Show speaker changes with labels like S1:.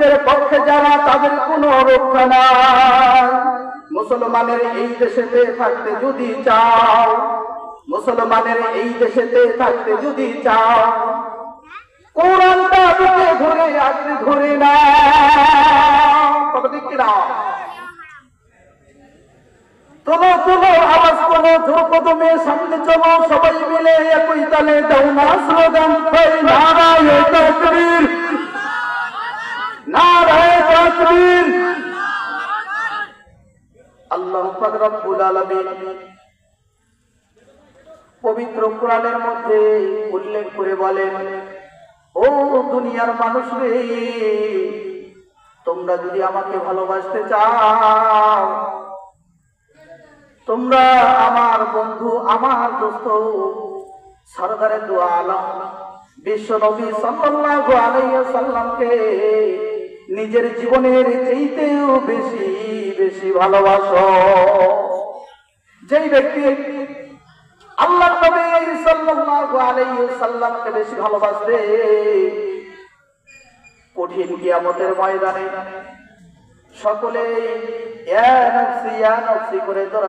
S1: মুশরিকদের পক্ষে যারা তাদের কোনো রক্ষা নাই। মুসলমানের এই দেশেতে থাকতে যদি চাও, মুসলমানের এই দেশেতে থাকতে যদি চাও, কোরআনটা বুকে ধরে আঁকড়ে ধরে না, কথা ঠিক কিনা? তোলো তোলো আওয়াজ তোলো, জোর কদমে সামনে চলো, সবাই মিলে একই তালে দাও না স্লোগান, নারায়ে তাকবীর, নারায়ে তাকবীর। আল্লাহ পাক রব্বুল আলামিন পবিত্র কোরআনের মধ্যে উল্লেখ করে বলেন, ও দুনিয়ার মানুষ রে, তোমরা যদি আমাকে ভালোবাসতে চাও, তোমরা আমার বন্ধু, আমার দোস্ত সরদারে দু আলম বিশ্ব নবী সাল্লাল্লাহু আলাইহি ওয়াসাল্লামকে নিজের জীবনের চাইতেও বেশি বেশি ভালোবাসো। যেই ব্যক্তি আল্লাহর নবী সাল্লাল্লাহু আলাইহি ওয়াসাল্লামকে বেশি ভালোবাসবে, কঠিন কিয়ামতের ময়দানে সকলে ইয়া নফসি করে